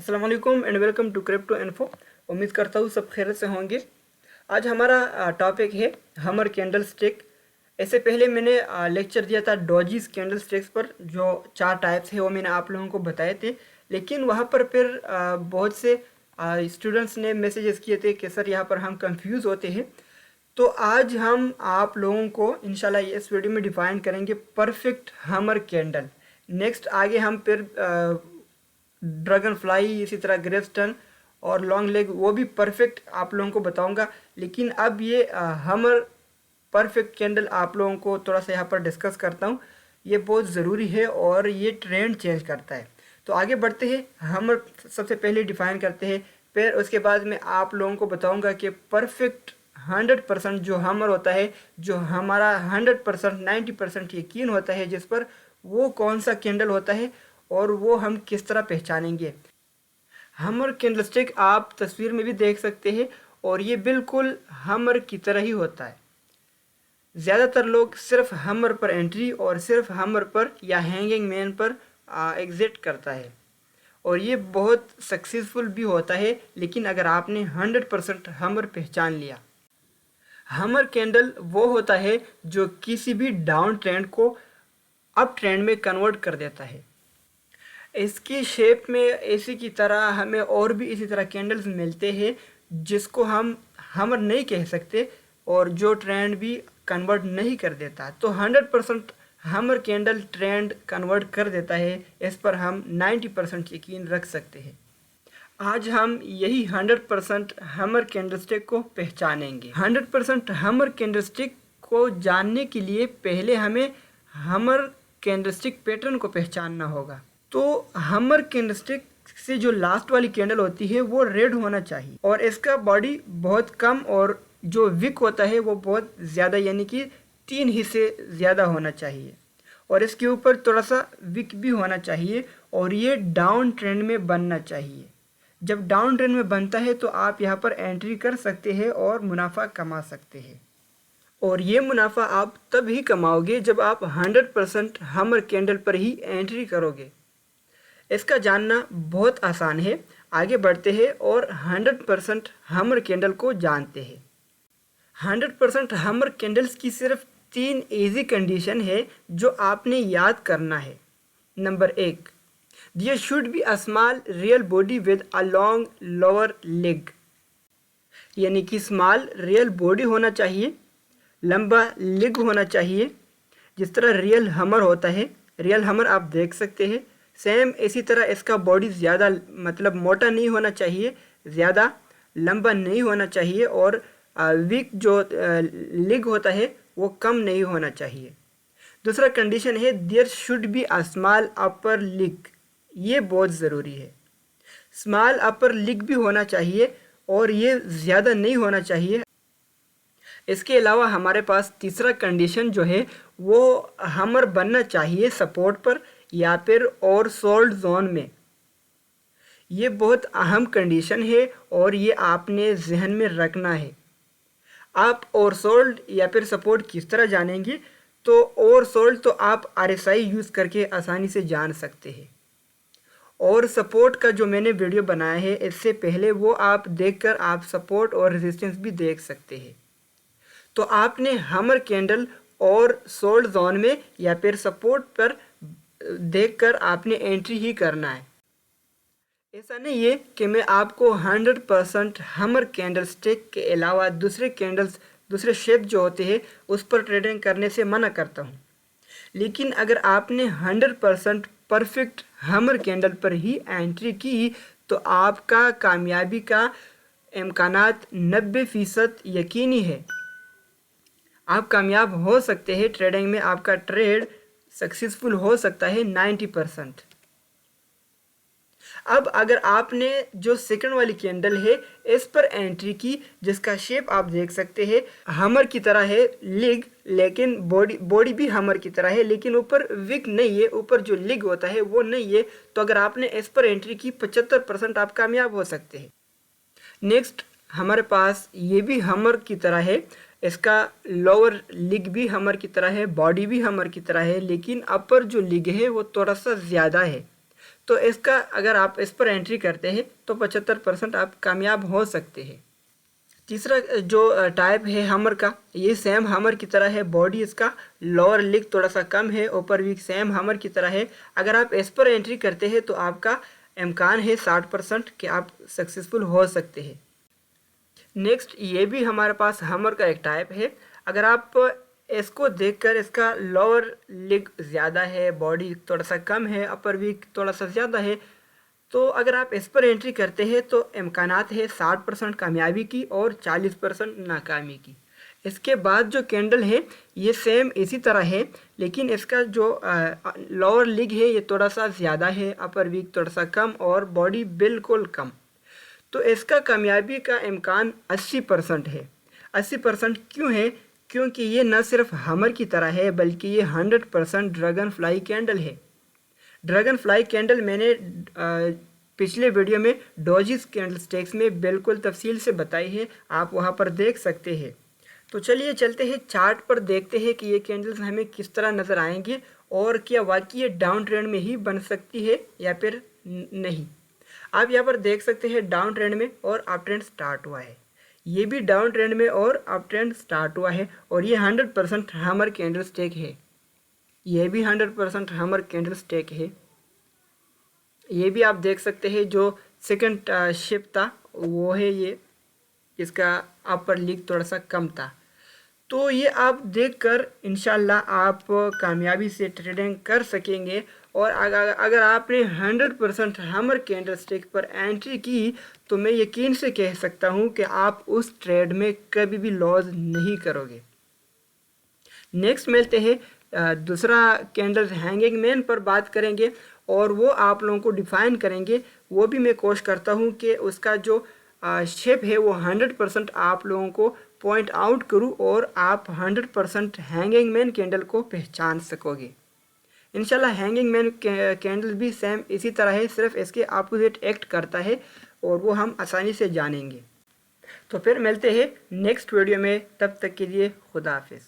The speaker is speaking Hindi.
अस्सलाम वालेकुम and welcome to crypto info. उम्मीद करता हूँ सब खैरियत से होंगे। आज हमारा टॉपिक है हमर कैंडल स्टिक। इससे पहले मैंने लेक्चर दिया था डॉजीज कैंडल स्टिक्स पर, जो 4 टाइप्स है वो मैंने आप लोगों को बताए थे। लेकिन वहाँ पर फिर बहुत से स्टूडेंट्स ने मैसेजेस किए थे कि सर यहाँ पर हम कंफ्यूज होते हैं। तो आज हम आप लोगों को इंशाल्लाह इस वीडियो में डिफाइन करेंगे परफेक्ट हमर कैंडल। नेक्स्ट आगे हम फिर ड्रैगन फ्लाई, इसी तरह ग्रेवस्टन और लॉन्ग लेग वो भी परफेक्ट आप लोगों को बताऊंगा। लेकिन अब ये हमर परफेक्ट कैंडल आप लोगों को थोड़ा सा यहाँ पर डिस्कस करता हूँ। ये बहुत ज़रूरी है और ये ट्रेंड चेंज करता है। तो आगे बढ़ते हैं, हमर सबसे पहले डिफाइन करते हैं, फिर उसके बाद मैं आप लोगों को बताऊंगा कि परफेक्ट 100% जो हमर होता है, जो हमारा 100% 90% यकीन होता है जिस पर, वो कौन सा कैंडल होता है और वो हम किस तरह पहचानेंगे। हमर कैंडलस्टिक आप तस्वीर में भी देख सकते हैं और ये बिल्कुल हमर की तरह ही होता है। ज़्यादातर लोग सिर्फ हमर पर एंट्री और सिर्फ हमर पर या हैंगिंग मैन पर एग्जिट करता है और ये बहुत सक्सेसफुल भी होता है। लेकिन अगर आपने 100% हमर पहचान लिया, हमर कैंडल वो होता है जो किसी भी डाउन ट्रेंड को अप ट्रेंड में कन्वर्ट कर देता है। इसकी शेप में ऐसी की तरह हमें और भी इसी तरह कैंडल्स मिलते हैं जिसको हम हमर नहीं कह सकते और जो ट्रेंड भी कन्वर्ट नहीं कर देता। तो 100% हमर कैंडल ट्रेंड कन्वर्ट कर देता है, इस पर हम 90% यकीन रख सकते हैं। आज हम यही 100% हमर कैंडलस्टिक को पहचानेंगे। 100% हमर कैंडलस्टिक को जानने के लिए पहले हमें हमर कैंडलस्टिक पैटर्न को पहचानना होगा। तो हमर कैंडलस्टिक से जो लास्ट वाली कैंडल होती है वो रेड होना चाहिए और इसका बॉडी बहुत कम और जो विक होता है वो बहुत ज़्यादा, यानी कि 3 हिस्से ज़्यादा होना चाहिए और इसके ऊपर थोड़ा सा विक भी होना चाहिए और ये डाउन ट्रेंड में बनना चाहिए। जब डाउन ट्रेंड में बनता है तो आप यहाँ पर एंट्री कर सकते हैं और मुनाफा कमा सकते हैं। और ये मुनाफा आप तब ही कमाओगे जब आप 100% हमर कैंडल पर ही एंट्री करोगे। इसका जानना बहुत आसान है। आगे बढ़ते हैं और 100% हमर कैंडल को जानते हैं। 100% हमर कैंडल्स की सिर्फ 3 इजी कंडीशन है जो आपने याद करना है। Number 1, there should be a small real body with a long lower leg, यानी कि स्मॉल रियल बॉडी होना चाहिए, लंबा लेग होना चाहिए। जिस तरह रियल हमर होता है, रियल हमर आप देख सकते हैं, सेम इसी तरह इसका बॉडी ज़्यादा मतलब मोटा नहीं होना चाहिए, ज़्यादा लंबा नहीं होना चाहिए और वीक जो लेग होता है वो कम नहीं होना चाहिए। दूसरा कंडीशन है there should be a small upper leg. ये बहुत ज़रूरी है, स्मॉल अपर लिग भी होना चाहिए और ये ज़्यादा नहीं होना चाहिए। इसके अलावा हमारे पास तीसरा कंडीशन जो है वो हमर बनना चाहिए सपोर्ट पर या फिर और सोल्ड जोन में। ये बहुत अहम कंडीशन है और ये आपने जहन में रखना है। आप और सोल्ड या फिर सपोर्ट किस तरह जानेंगे? तो और सोल्ड तो आप RSI यूज़ करके आसानी से जान सकते हैं और सपोर्ट का जो मैंने वीडियो बनाया है इससे पहले वो आप देखकर आप सपोर्ट और रेजिस्टेंस भी देख सकते हैं। तो आपने हमर कैंडल और सोल्ड जोन में या फिर सपोर्ट पर देखकर आपने एंट्री ही करना है। ऐसा नहीं है कि मैं आपको 100% हमर कैंडल स्टिक के अलावा दूसरे कैंडल्स, दूसरे शेप जो होते हैं उस पर ट्रेडिंग करने से मना करता हूँ। लेकिन अगर आपने 100% परफेक्ट हमर कैंडल पर ही एंट्री की तो आपका कामयाबी का इम्कानात 90% यकीनी है। आप कामयाब हो सकते हैं ट्रेडिंग में, आपका ट्रेड सक्सेसफुल हो सकता है 90%। अब अगर आपने जो सेकंड वाली कैंडल है इस पर एंट्री की, जिसका शेप आप देख सकते हैं हमर की तरह है लिग, लेकिन बॉडी भी हमर की तरह है लेकिन ऊपर विग नहीं है, ऊपर जो लिग होता है वो नहीं है। तो अगर आपने इस पर एंट्री की 75% आप कामयाब हो सकते हैं। नेक्स्ट हमारे पास ये भी हमर की तरह है, इसका लोअर लिग भी हमर की तरह है, बॉडी भी हमर की तरह है, लेकिन अपर जो लिग है वो थोड़ा सा ज़्यादा है। तो इसका अगर आप इस पर एंट्री करते हैं तो 75% आप कामयाब हो सकते हैं। तीसरा जो टाइप है हमर का, ये सेम हमर की तरह है। बॉडी इसका लोअर लिग थोड़ा सा कम है, ऊपर भी सेम हमर की तरह है। अगर आप इस पर एंट्री करते हैं तो आपका इम्कान है 60% कि आप सक्सेसफुल हो सकते हैं। नेक्स्ट ये भी हमारे पास हमर का एक टाइप है। अगर आप इसको देखकर, इसका लोअर लिग ज़्यादा है, बॉडी थोड़ा सा कम है, अपर भी थोड़ा सा ज़्यादा है, तो अगर आप इस पर एंट्री करते हैं तो इम्कानात है 60% कामयाबी की और 40% नाकामी की। इसके बाद जो कैंडल है ये सेम इसी तरह है, लेकिन इसका जो लोअर लिग है ये थोड़ा सा ज़्यादा है, अपर वीक थोड़ा सा कम और बॉडी बिल्कुल कम। तो इसका कामयाबी का इम्कान 80% है। 80% क्यों है? क्योंकि ये न सिर्फ हमर की तरह है बल्कि ये 100% ड्रैगन फ्लाई कैंडल है। ड्रैगन फ्लाई कैंडल मैंने पिछले वीडियो में डॉजीज कैंडल स्टिक्स में बिल्कुल तफसील से बताई है, आप वहाँ पर देख सकते हैं। तो चलिए चलते हैं चार्ट पर, देखते हैं कि ये कैंडल्स हमें किस तरह नज़र आएंगे और क्या वाकई ये डाउन ट्रेंड में ही बन सकती है या फिर नहीं। आप यहाँ पर देख सकते हैं डाउन ट्रेंड में और अप ट्रेंड स्टार्ट हुआ है। ये भी डाउन ट्रेंड में और अप ट्रेंड स्टार्ट हुआ है और ये 100% हमर कैंडल स्टिक है। ये भी 100% हमर कैंडल स्टिक है। ये भी आप देख सकते हैं जो सेकंड शिप था वो है ये, इसका अपर लिग थोड़ा सा कम था। तो ये आप देखकर इंशाल्लाह आप कामयाबी से ट्रेडिंग कर सकेंगे। और अगर आपने 100% हमर कैंडल स्टिक पर एंट्री की तो मैं यकीन से कह सकता हूँ कि आप उस ट्रेड में कभी भी लॉस नहीं करोगे। नेक्स्ट मिलते हैं दूसरा कैंडल हैंगिंग मैन पर बात करेंगे और वो आप लोगों को डिफाइन करेंगे। वो भी मैं कोशिश करता हूँ कि उसका जो शेप है वो 100% आप लोगों को पॉइंट आउट करूँ और आप 100% हैंगिंग मैन कैंडल को पहचान सकोगे। इंशाल्लाह हैंगिंग मैन कैंडल भी सेम इसी तरह है, सिर्फ इसके अपोजिट एक्ट करता है और वो हम आसानी से जानेंगे। तो फिर मिलते हैं नेक्स्ट वीडियो में, तब तक के लिए खुदा हाफिज़।